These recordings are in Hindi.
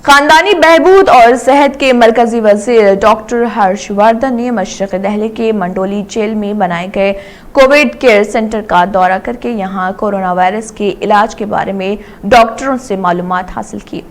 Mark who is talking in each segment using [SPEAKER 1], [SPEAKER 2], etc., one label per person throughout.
[SPEAKER 1] खानदानी बहबूद और सेहत के मरकजी वजीर डॉक्टर हर्षवर्धन ने मशरक़ी दिल्ली के मंडोली जेल में बनाए गए कोविड केयर सेंटर का दौरा करके यहां कोरोना वायरस के इलाज के बारे में डॉक्टरों से मालूमात हासिल की।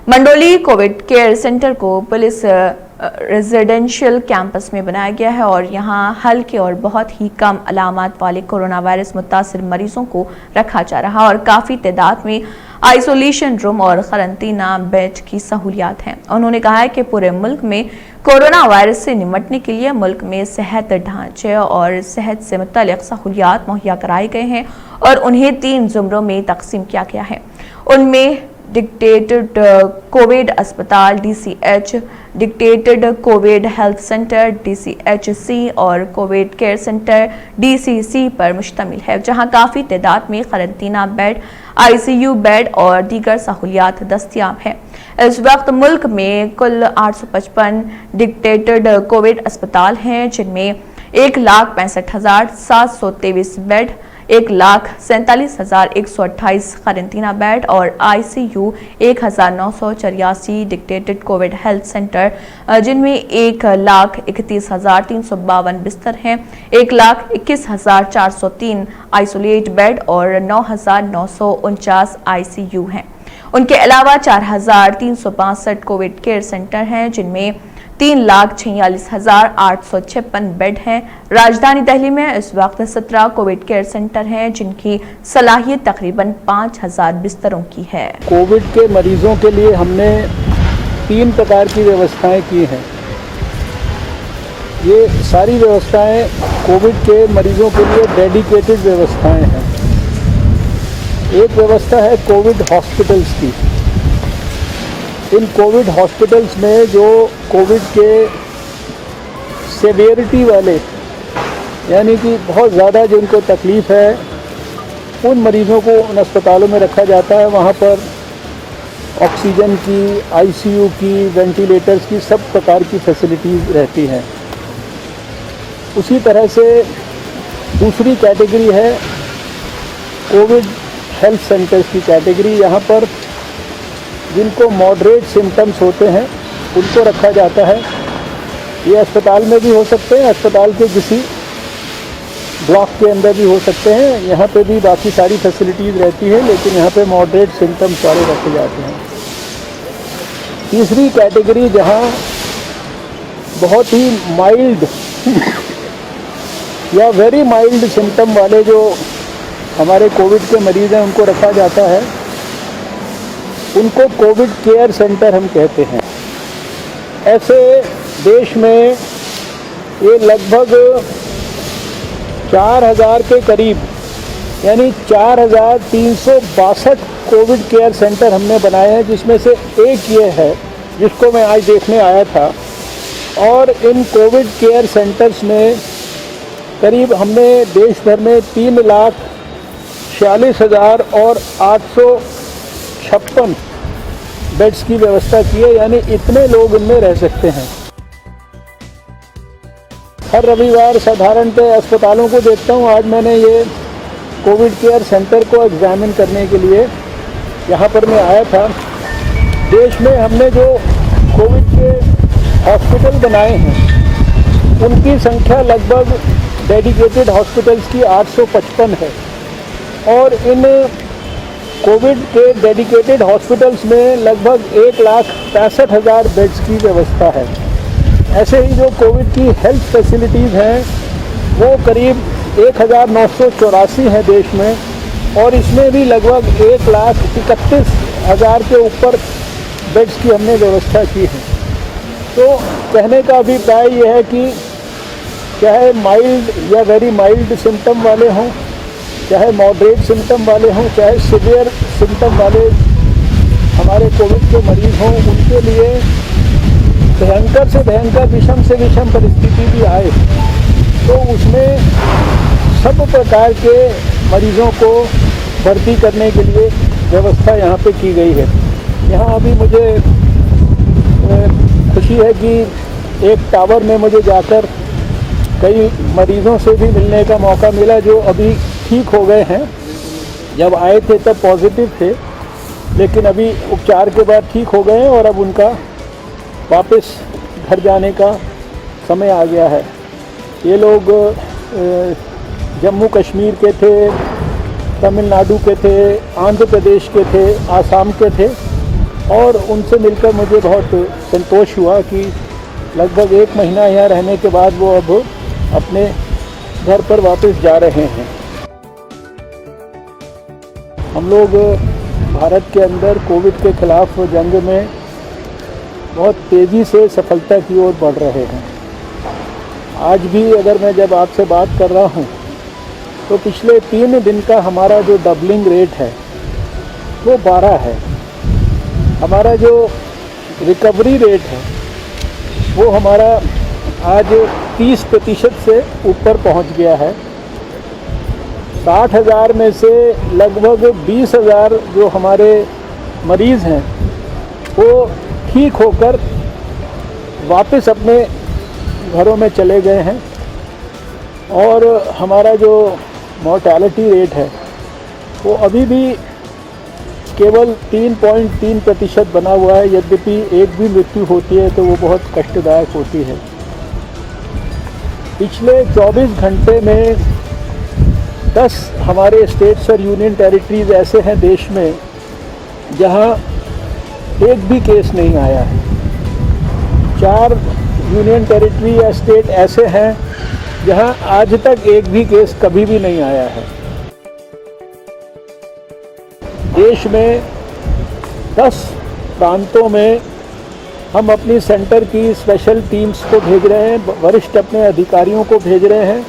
[SPEAKER 1] मंडोली कोविड केयर सेंटर को पुलिस रेजिडेंशियल कैंपस में बनाया गया है और यहां हल्के और बहुत ही कम अलामत वाले कोरोना वायरस मुतासिर मरीजों को रखा जा रहा है और काफ़ी तादाद में आइसोलेशन रूम और क़रंतीना बेड की सहूलियात हैं। उन्होंने कहा है कि पूरे मुल्क में कोरोना वायरस से निपटने के लिए मुल्क में सेहत ढांचे और सेहत से मुतल्लिक़ सहूलियात मुहैया कराए गए हैं और उन्हें 3 ज़ुमरों में तकसीम किया गया है। उनमें डिक्टेटेड कोविड अस्पताल DCH, dictated Covid health centre DCHC और कोविड केयर सेंटर DCC पर मुश्तमिल है, जहां काफ़ी तादाद में क़रंतीना बेड, ICU बेड और दीगर सहूलियात दस्तियाब हैं। इस वक्त मुल्क में कुल 855 डिक्टेटेड कोविड अस्पताल हैं, जिनमें 1,65,723 बेड, 1,47,128 क़रंतीना बेड और ICU 1,984 dictated Covid health centre, जिनमें 1,31,352 बिस्तर हैं, 1,21,403 आइसोलेट बेड और 9,949 ICU हैं। उनके अलावा 4,362 कोविड केयर सेंटर हैं, जिनमें 3,46,856 बेड हैं। राजधानी दिल्ली में इस वक्त 17 कोविड केयर सेंटर हैं, जिनकी सलाहियत तकरीबन 5,000 बिस्तरों की है।
[SPEAKER 2] कोविड के मरीजों के लिए हमने 3 प्रकार की व्यवस्थाएं की हैं। ये सारी व्यवस्थाएं कोविड के मरीजों के लिए डेडिकेटेड व्यवस्थाएं हैं। एक व्यवस्था है कोविड हॉस्पिटल्स की। इन कोविड हॉस्पिटल्स में जो कोविड के सेवेरिटी वाले, यानी कि बहुत ज़्यादा जिनको तकलीफ़ है, उन मरीज़ों को उन अस्पतालों में रखा जाता है। वहाँ पर ऑक्सीजन की, ICU की, वेंटिलेटर्स की सब प्रकार की फैसिलिटीज़ रहती हैं। उसी तरह से दूसरी कैटेगरी है कोविड हेल्थ सेंटर्स की कैटेगरी। यहाँ पर जिनको मॉडरेट सिम्टम्स होते हैं उनको रखा जाता है। ये अस्पताल में भी हो सकते हैं, अस्पताल के किसी ब्लॉक के अंदर भी हो सकते हैं। यहाँ पे भी बाकी सारी फैसिलिटीज़ रहती है, लेकिन यहाँ पे मॉडरेट सिम्टम्स वाले रखे जाते हैं। तीसरी कैटेगरी जहाँ बहुत ही माइल्ड या वेरी माइल्ड सिम्टम वाले जो हमारे कोविड के मरीज़ हैं उनको रखा जाता है। उनको कोविड केयर सेंटर हम कहते हैं। ऐसे देश में ये लगभग 4,000 के करीब, यानी 4,362 कोविड केयर सेंटर हमने बनाए हैं, जिसमें से एक ये है जिसको मैं आज देखने आया था। और इन कोविड केयर सेंटर्स में करीब हमने देश भर में 3,46,856 बेड्स की व्यवस्था की है, यानी इतने लोग इनमें रह सकते हैं। हर रविवार साधारणतः अस्पतालों को देखता हूँ। आज मैंने ये कोविड केयर सेंटर को एग्जामिन करने के लिए यहाँ पर मैं आया था। देश में हमने जो कोविड के हॉस्पिटल बनाए हैं उनकी संख्या लगभग डेडिकेटेड हॉस्पिटल्स की 855 है और इन कोविड के डेडिकेटेड हॉस्पिटल्स में लगभग 1,65,000 बेड्स की व्यवस्था है। ऐसे ही जो कोविड की हेल्थ फैसिलिटीज़ हैं वो करीब 1,984 हैं देश में, और इसमें भी लगभग 1,31,000 के ऊपर बेड्स की हमने व्यवस्था की है। तो कहने का अभिप्राय ये है कि चाहे माइल्ड या वेरी माइल्ड सिम्टम वाले हों, चाहे मॉडरेट सिम्टम वाले हों, चाहे सीवियर सिम्टम वाले हमारे कोविड के मरीज़ हों, उनके लिए भयंकर से भयंकर, विषम से विषम परिस्थिति भी आए तो उसमें सब प्रकार के मरीज़ों को भर्ती करने के लिए व्यवस्था यहाँ पे की गई है। यहाँ अभी मुझे खुशी है कि एक टावर में मुझे जाकर कई मरीज़ों से भी मिलने का मौका मिला जो अभी ठीक हो गए हैं। जब आए थे तब पॉजिटिव थे, लेकिन अभी उपचार के बाद ठीक हो गए हैं और अब उनका वापस घर जाने का समय आ गया है। ये लोग जम्मू कश्मीर के थे, तमिलनाडु के थे, आंध्र प्रदेश के थे, आसाम के थे और उनसे मिलकर मुझे बहुत संतोष हुआ कि लगभग 1 महीना यहाँ रहने के बाद वो अब अपने घर पर वापस जा रहे हैं। हम लोग भारत के अंदर कोविड के खिलाफ जंग में बहुत तेज़ी से सफलता की ओर बढ़ रहे हैं। आज भी अगर मैं जब आपसे बात कर रहा हूँ तो पिछले 3 दिन का हमारा जो डबलिंग रेट है वो 12 है। हमारा जो रिकवरी रेट है वो हमारा आज 30% से ऊपर पहुंच गया है। 60,000 में से लगभग 20,000 जो हमारे मरीज़ हैं वो ठीक होकर वापस अपने घरों में चले गए हैं और हमारा जो मोर्टेलिटी रेट है वो अभी भी केवल 3.3% बना हुआ है। यद्यपि एक भी मृत्यु होती है तो वो बहुत कष्टदायक होती है। पिछले 24 घंटे में 10 हमारे स्टेट्स और यूनियन टेरिटरीज ऐसे हैं देश में जहां एक भी केस नहीं आया है। 4 यूनियन टेरिटरी या स्टेट ऐसे हैं जहां आज तक एक भी केस कभी भी नहीं आया है। देश में 10 प्रांतों में हम अपनी सेंटर की स्पेशल टीम्स को भेज रहे हैं, वरिष्ठ अपने अधिकारियों को भेज रहे हैं।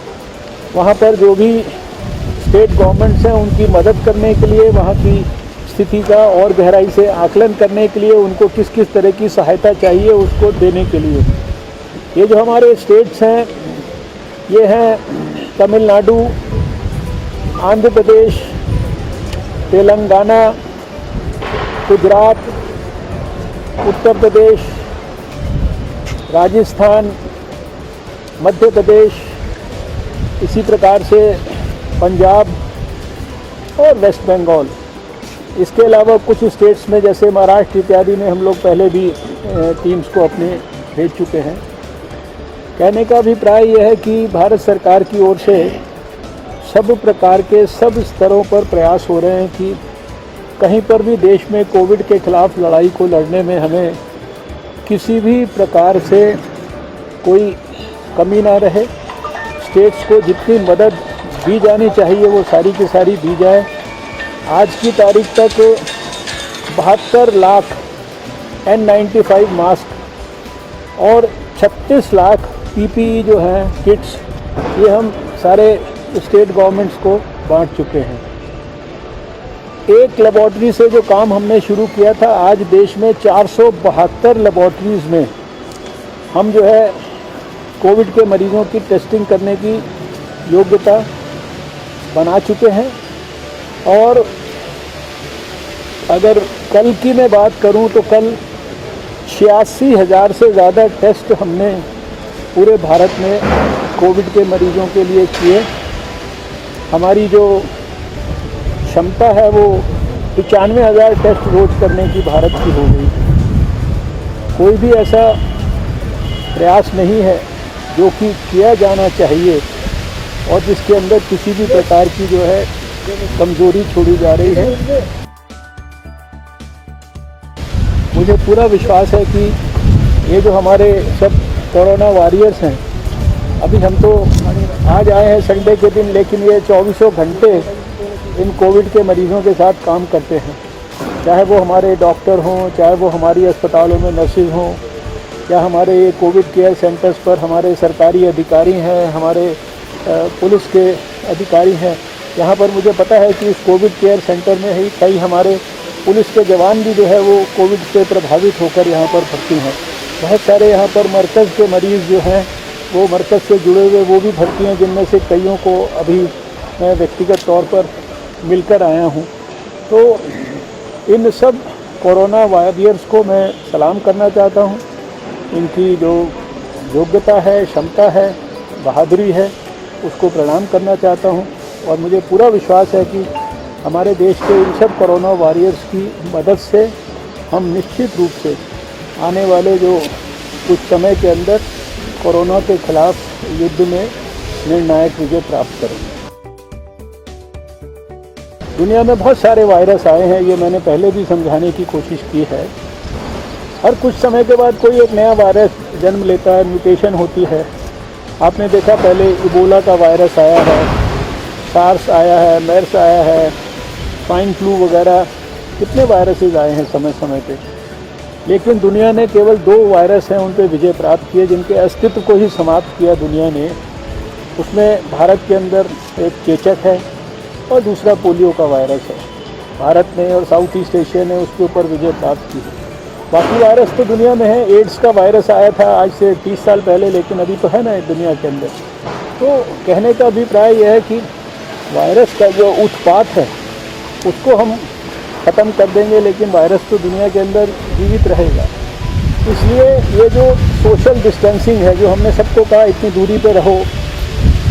[SPEAKER 2] वहाँ पर जो भी स्टेट गवर्नमेंट्स हैं उनकी मदद करने के लिए, वहाँ की स्थिति का और गहराई से आकलन करने के लिए, उनको किस किस तरह की सहायता चाहिए उसको देने के लिए। ये जो हमारे स्टेट्स हैं ये हैं तमिलनाडु, आंध्र प्रदेश, तेलंगाना, गुजरात, उत्तर प्रदेश, राजस्थान, मध्य प्रदेश, इसी प्रकार से पंजाब और वेस्ट बंगाल। इसके अलावा कुछ स्टेट्स में जैसे महाराष्ट्र इत्यादि में हम लोग पहले भी टीम्स को अपने भेज चुके हैं। कहने का अभिप्राय यह है कि भारत सरकार की ओर से सब प्रकार के सब स्तरों पर प्रयास हो रहे हैं कि कहीं पर भी देश में कोविड के खिलाफ लड़ाई को लड़ने में हमें किसी भी प्रकार से कोई कमी ना रहे। स्टेट्स को जितनी मदद दी जानी चाहिए वो सारी की सारी दी जाए। आज की तारीख तक 72 लाख N95 मास्क और 36 लाख PPE जो हैं किट्स, ये हम सारे स्टेट गवर्नमेंट्स को बांट चुके हैं। एक लेबॉर्ट्री से जो काम हमने शुरू किया था, आज देश में 472 लेबॉर्ट्रीज़ में हम जो है कोविड के मरीज़ों की टेस्टिंग करने की योग्यता बना चुके हैं। और अगर कल की मैं बात करूं तो कल 86,000 से ज़्यादा टेस्ट हमने पूरे भारत में कोविड के मरीज़ों के लिए किए। हमारी जो क्षमता है वो 95,000 टेस्ट रोज करने की भारत की हो गई। कोई भी ऐसा प्रयास नहीं है जो कि किया जाना चाहिए और जिसके अंदर किसी भी प्रकार की जो है कमज़ोरी छोड़ी जा रही है। मुझे पूरा विश्वास है कि ये जो हमारे सब कोरोना वॉरियर्स हैं, अभी हम तो आज आए हैं संडे के दिन, लेकिन ये 24 घंटे इन कोविड के मरीज़ों के साथ काम करते हैं। चाहे वो हमारे डॉक्टर हों, चाहे वो हमारी अस्पतालों में नर्सेज हों, या हमारे ये कोविड केयर सेंटर्स पर हमारे सरकारी अधिकारी हैं, हमारे पुलिस के अधिकारी हैं। यहाँ पर मुझे पता है कि इस कोविड केयर सेंटर में ही कई हमारे पुलिस के जवान भी जो है वो कोविड से प्रभावित होकर यहाँ पर भर्ती हैं। बहुत सारे यहाँ पर मरकज़ के मरीज़ जो हैं वो मरकज़ से जुड़े हुए वो भी भर्ती हैं, जिनमें से कईयों को अभी मैं व्यक्तिगत तौर पर मिलकर आया हूँ। तो इन सब कोरोना वॉरियर्स को मैं सलाम करना चाहता हूँ। इनकी जो योग्यता है, क्षमता है, बहादुरी है, उसको प्रणाम करना चाहता हूँ। और मुझे पूरा विश्वास है कि हमारे देश के इन सब कोरोना वॉरियर्स की मदद से हम निश्चित रूप से आने वाले जो कुछ समय के अंदर कोरोना के खिलाफ युद्ध में निर्णायक विजय प्राप्त करेंगे। दुनिया में बहुत सारे वायरस आए हैं, ये मैंने पहले भी समझाने की कोशिश की है। हर कुछ समय के बाद कोई एक नया वायरस जन्म लेता है, म्यूटेशन होती है। आपने देखा पहले इबोला का वायरस आया है, सार्स आया है, मेर्स आया है, स्वाइन फ्लू वगैरह, कितने वायरसेस आए हैं समय समय पे। लेकिन दुनिया ने केवल 2 वायरस हैं उन पर विजय प्राप्त किए, जिनके अस्तित्व को ही समाप्त किया दुनिया ने। उसमें भारत के अंदर एक चेचक है और दूसरा पोलियो का वायरस है। भारत ने और साउथ ईस्ट एशिया ने उसके ऊपर विजय प्राप्त की है। बाकी वायरस तो दुनिया में है। एड्स का वायरस आया था आज से 30 साल पहले, लेकिन अभी तो है ना दुनिया के अंदर। तो कहने का अभिप्राय यह है कि वायरस का जो उत्पात है उसको हम ख़त्म कर देंगे, लेकिन वायरस तो दुनिया के अंदर जीवित रहेगा। इसलिए ये जो सोशल डिस्टेंसिंग है, जो हमने सबको कहा इतनी दूरी पे रहो,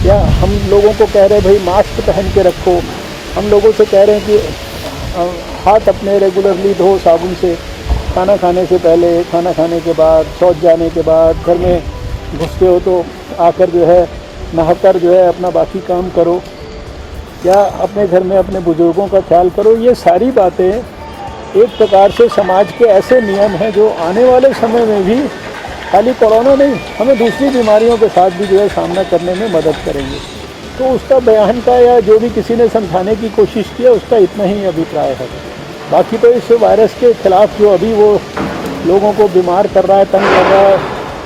[SPEAKER 2] या हम लोगों को कह रहे हैं भाई मास्क पहन के रखो, हम लोगों से कह रहे हैं कि हाथ अपने रेगुलरली धो साबुन से, खाना खाने से पहले, खाना खाने के बाद, शौच जाने के बाद, घर में घुसते हो तो आकर जो है नहाकर जो है अपना बाकी काम करो, या अपने घर में अपने बुजुर्गों का ख्याल करो। ये सारी बातें एक प्रकार से समाज के ऐसे नियम हैं जो आने वाले समय में भी खाली कोरोना नहीं, हमें दूसरी बीमारियों के साथ भी जो है सामना करने में मदद करेंगे। तो उसका बयान का या जो भी किसी ने समझाने की कोशिश किया उसका इतना ही अभिप्राय है। बाकी तो इस वायरस के खिलाफ जो अभी वो लोगों को बीमार कर रहा है, तंग कर रहा है,